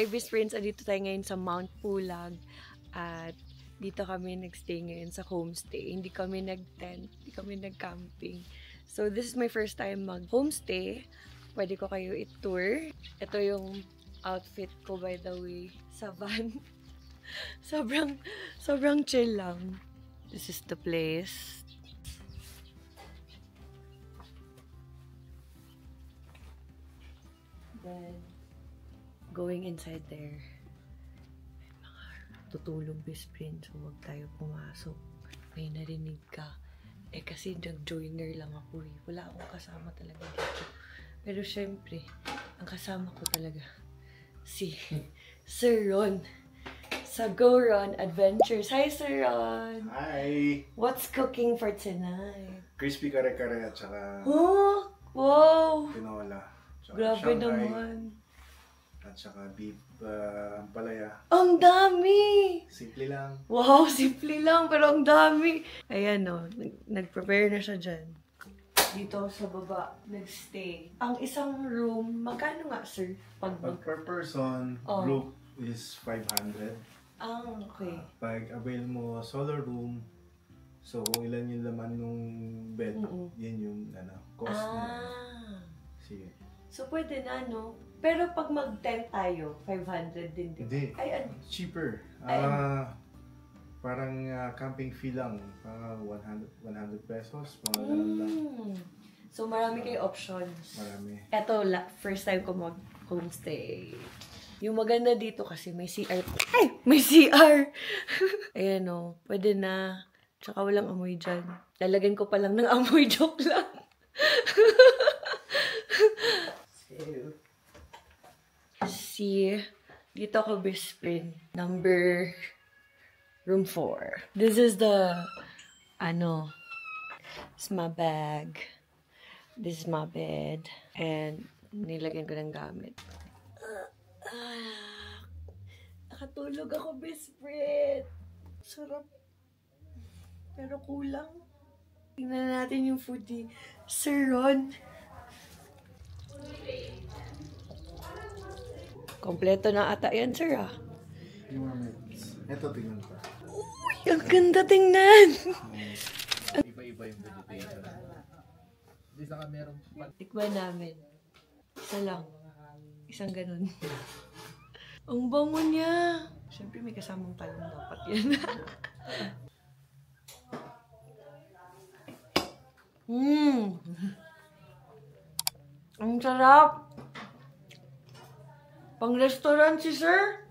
Hi, best friends! Andito tayo ngayon sa Mount Pulag. At dito kami nagstay ngayon sa homestay. Hindi kami nag-tent, hindi kami nag-camping. So, this is my first time mag-homestay. Pwede ko kayo i-tour. Ito yung outfit ko, by the way, sa van. sobrang chill lang. This is the place. Then, going inside there, may mga tutulog best friend, so huwag tayo pumasok. May narinig ka. Eh kasi nag-joiner lang ako eh. Wala akong kasama talaga dito. Pero syempre, ang kasama ko talaga, si Sir Ron. Sa Go Ron Adventures. Hi, Sir Ron! Hi! What's cooking for tonight? Crispy kare-kare at saka Oh! Wow! tinola. Tsaka Grabe Shanghai, naman. at saka beef ampalaya. Ang dami! Simple lang. Wow, simple lang, pero ang dami. Ayan o, nag-prepare na siya dyan. Dito sa baba, nag-stay. Ang isang room, magkano nga, sir? Pag per person, group is 500. Ah, okay. Pag avail mo solo room, so kung ilan yung laman ng bed, yan yung cost niya. Sige. So, pwede na, no? Pero pag mag-tent tayo, 500 din. Hindi. Ay, cheaper. Parang camping fee lang. 100 pesos. Mga ganun lang. So, marami kayo options. Marami. Eto, first time ko mag-homestay. Yung maganda dito kasi may CR. Ay! May CR! Ayan o. Pwede na. Tsaka walang amoy dyan. Lalagyan ko pa lang ng amoy. Joke lang. See, dito ako best friend. Room 4. This is the, it's my bag. This is my bed. And, nilagyan ko ng gamit. Nakatulog ako, best friend. Sarap. Pero kulang. Tingnan natin yung food ni Sir Ron. Kompleto na ata yan, sir, ah. Ito, tingnan ko. Uy, ang ganda tingnan! Iba-iba yung vegetation. Hindi saka meron. Tikman namin. Isa lang. Isang ganun. Ang bango niya. Siyempre may kasamang talong dapat yan. Ang sarap. Pang restaurant si sir.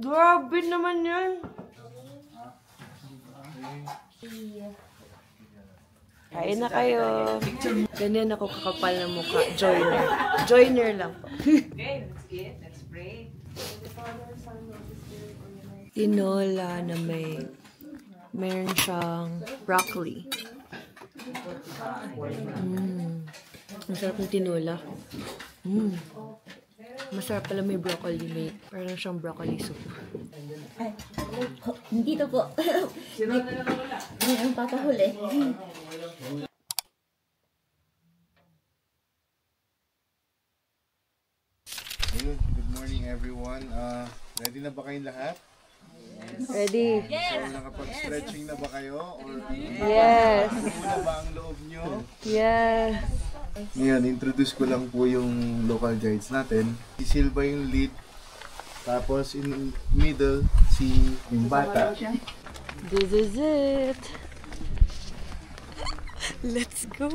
Grabe naman yan. Kain na kayo. Ganyan ako kakapal na mukha. Joiner. Joiner lang po. Okay, let's eat. Let's pray. Tinola na meron siyang broccoli. Masarap ng tinola. Masarap pala may broccoli. Parang siyang broccoli soup. Ay, hindi to po. May ang papahuli. Good morning everyone. Ready na ba kayong lahat? Ready? So, nakapag-stretching na ba kayo? Or Yes. na ba ang loob nyo? Yes. Ngayon, introduce ko lang po yung local guides natin. Si Silva yung lead. Tapos in middle, si yung bata. This is it. Let's go.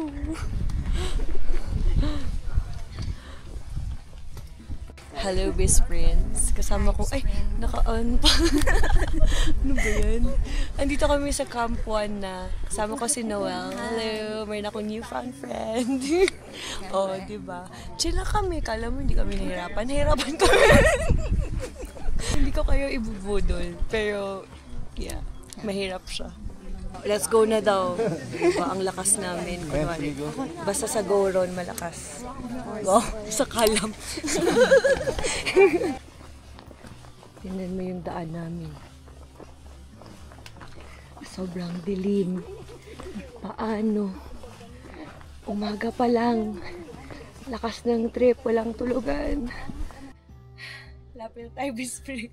Hello, best friends. Kasama ko, ay, naka-on pa. Ano ba yan? Andito kami sa Camp 1 na kasama ko si Noel. Hello, mayroon akong newfound friend. Oh, diba? Chill lang kami. Kala mo hindi kami nahirapan. Nahirapan kami. Hindi ko kayo ibubudol. Pero, yeah, mahirap siya. Let's go na daw. Diba, ang lakas namin. Kunwari. Basta sa Go Ron, malakas. Wow, sa Kalam. Tingnan mo yung daan namin. Sobrang dilim. Paano? Umaga pa lang. Lakas ng trip, walang tulugan. malapit na tayo Bisprin.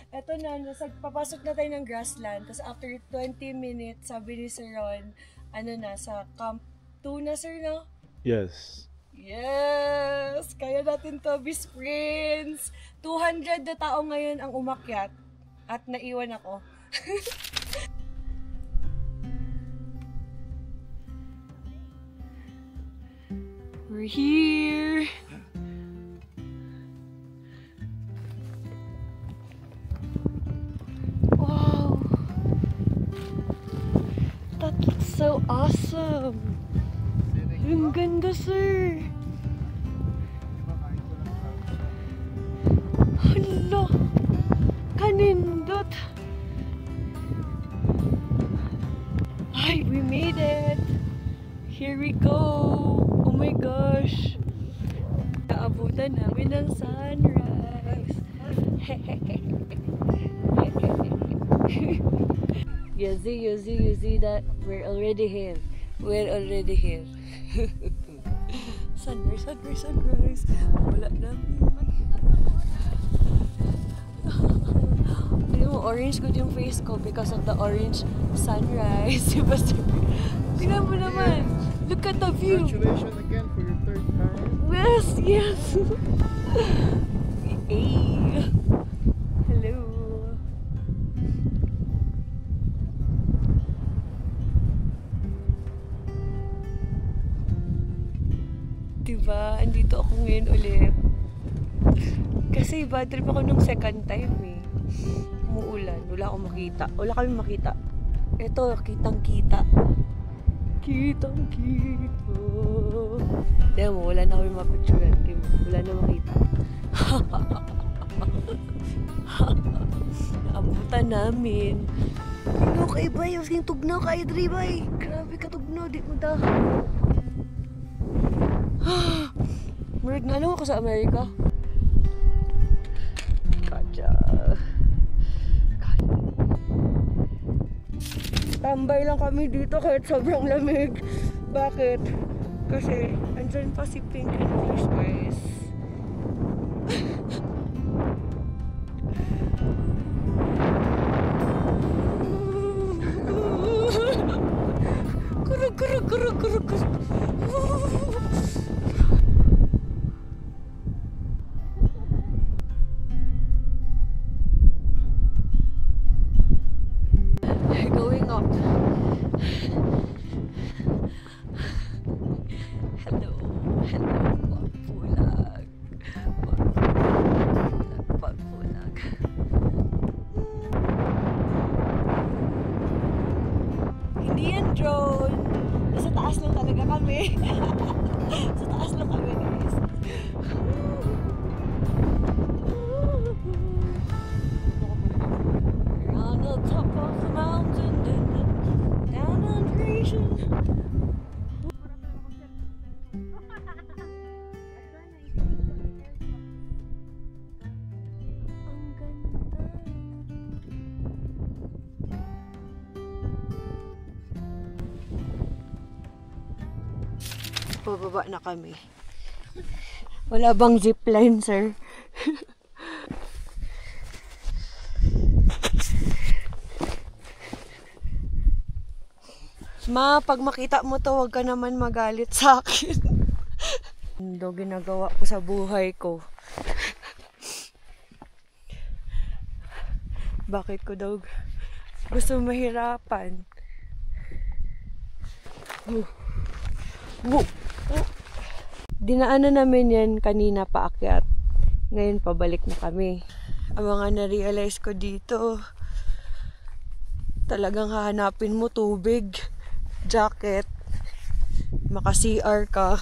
Eto na, papasok na tayo ng grassland. Tapos after 20 minutes, sabi ni Sir Ron, sa Camp 2 na, Sir, no? Yes. Yes! Kaya natin to, Bisprints! 200 na tao ngayon ang umakyat. At naiwan ako. We're here! Wow! That looks so awesome! Ang ganda, sir! Hala! Kanindot! Ay, we made it! Here we go! Oh my gosh! Naabutan namin ng sunrise! You see that? We're already here. We're already here. Sunrise. Wala namin. Alam mo, orange good yung face ko because of the orange sunrise. Tingnan mo naman. Look at the view. Congratulations again for your third time. Yes. Hey. Hello. Diba? Andito ako ngayon ulit. Kasi bad trip ako nung second time eh. Umuulan. Wala akong makita. Wala kami makita. Ito, kitang-kita. Kitang-kita. Tignan mo, wala na kami mapicturean. Wala na makita. Naabutan namin. Tugnaw kay Bay. Yung tugnaw kay Dre Bay. Grabe ka tugnaw. Di mo dahil. Marag na ako sa Amerika. Kaja. Tambay lang kami dito kahit sobrang lamig. Bakit? Kasi andyan pa si Pink and Fish, guys. Kurug. Going up. Hello, pagpulag. Hindi yan drone. Nasa taas lang talaga kami. Sa taas lang kami, guys. On the top of the mountain, down on creation. Ang ganda. Pababa na kami. Wala bang zipline, sir? Ma, pag makita mo to, huwag ka naman magalit sa akin. Ito ginagawa ko sa buhay ko. Bakit ko daw gusto mahirapan? Dinaanan namin yan kanina paakyat. Ngayon pabalik na kami. Ang mga na-realize ko dito, talagang hahanapin mo tubig, jacket, maka-CR ka.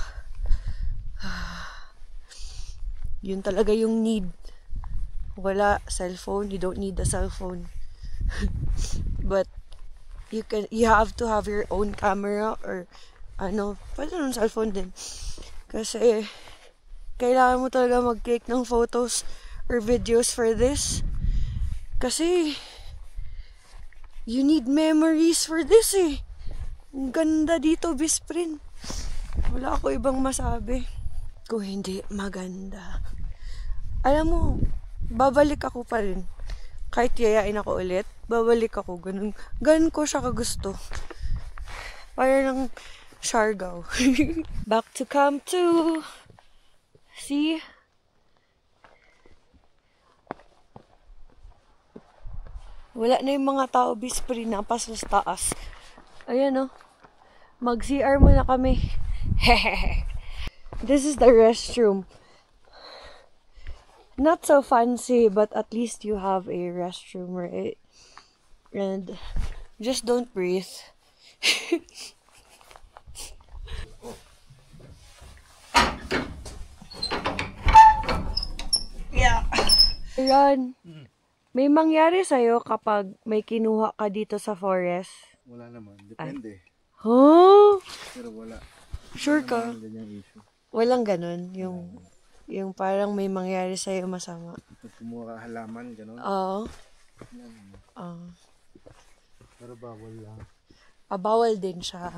Yun talaga yung need. Wala cellphone, you don't need a cellphone. But you have to have your own camera or pwede ng cellphone din. Kasi kailangan mo talaga mag-click ng photos or videos for this. Kasi you need memories for this eh. Ang ganda dito, Bisprin. Wala ako ibang masabi kung hindi maganda. Alam mo, babalik ako pa rin. Kahit yayain ako ulit, babalik ako. Ganun ko siya kagusto. Para ng Siargao. Back to Camp 2. See? Wala na yung mga tao, Bispre, napasas taas. Ayan o. Mag-CR muna kami. This is the restroom. Not so fancy, but at least you have a restroom, right? And just don't breathe. Yeah. Ron, may mangyari sa'yo kapag may kinuha ka dito sa forest? Wala naman. Depende. Huh? Pero wala. Sure ka? Walang ganyang issue. Walang ganun. Yung parang may mangyari sa'yo masama. Pag kumuha ka halaman, gano'n. Oo. Pero bawal lang. Bawal din siya.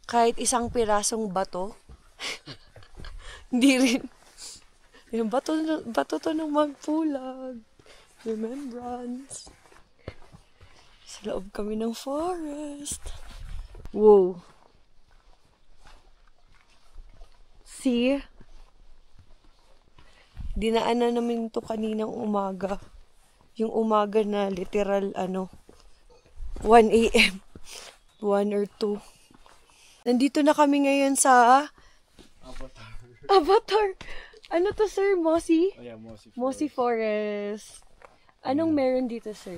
Kahit isang pirasong bato. Hindi rin. Yung bato to ng magpulag. Remembrance. Sa loob kami ng forest. Wow. See? Dinaanan namin to kaninang umaga. Yung umaga na literal 1 a.m. 1 or 2. Nandito na kami ngayon sa Avatar. Ano to, sir? Mossy? Oh yeah, Mossy Forest. Mossy Forest. Anong meron dito, sir?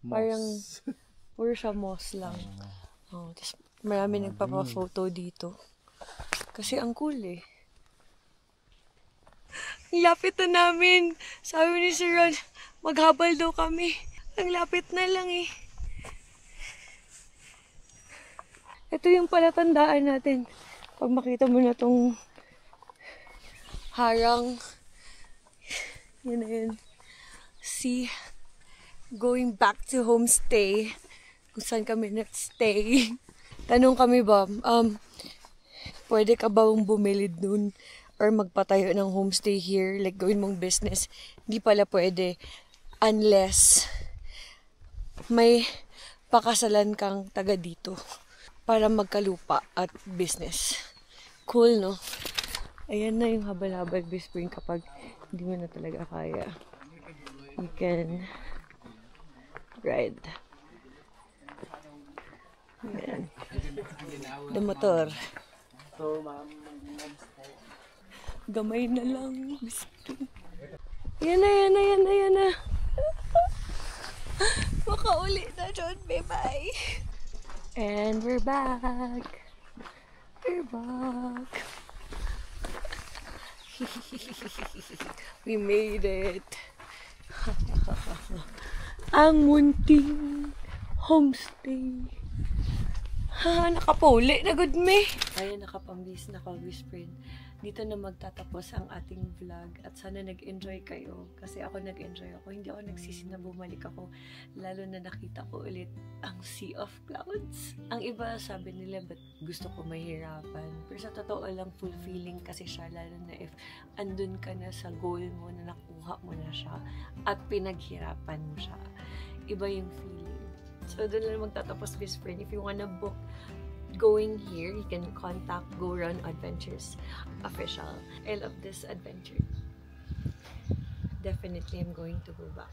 Parang puro siya moss lang. Tapos marami nagpapa-photo dito. Kasi ang cool eh. Ang lapit na namin. Sabi ni Sir Ron, maghabal daw kami. Ang lapit na lang eh. Ito yung palatandaan natin. Pag makita mo na tong harang. Yun na yun. See, going back to homestay. Kung saan kami nag-stay. Tanong kami ba, pwede ka ba bumili dun or magpatayo ng homestay here, like gawin mong business? Hindi pala pwede unless may pakasalan kang taga dito para magkalupa at business. Cool, no? Ayan na yung habal-habal Bispre kapag hindi mo na talaga kaya. You can ride. Ayan. The motor. Gamay na lang. Yan na. Makauli na, John. Bye-bye. And we're back. We made it. Ang munting homestay. Nakapuli na good me. Ayun, nakapambis na ako, Bispre. Dito na magtatapos ang ating vlog at sana nag-enjoy kayo kasi ako nag-enjoy ako. Hindi ako nagsisi na bumalik ako lalo na nakita ko ulit ang sea of clouds. Ang iba sabi nila ba't gusto ko mahirapan. Pero sa totoo lang fulfilling kasi siya lalo na if andun ka na sa goal mo na nakuha mo na siya at pinaghirapan mo siya. Iba yung feeling. So doon lang magtatapos, Bispre. If you wanna book going here, you can contact Go Run Adventures Official. I love this adventure. Definitely I'm going to go back.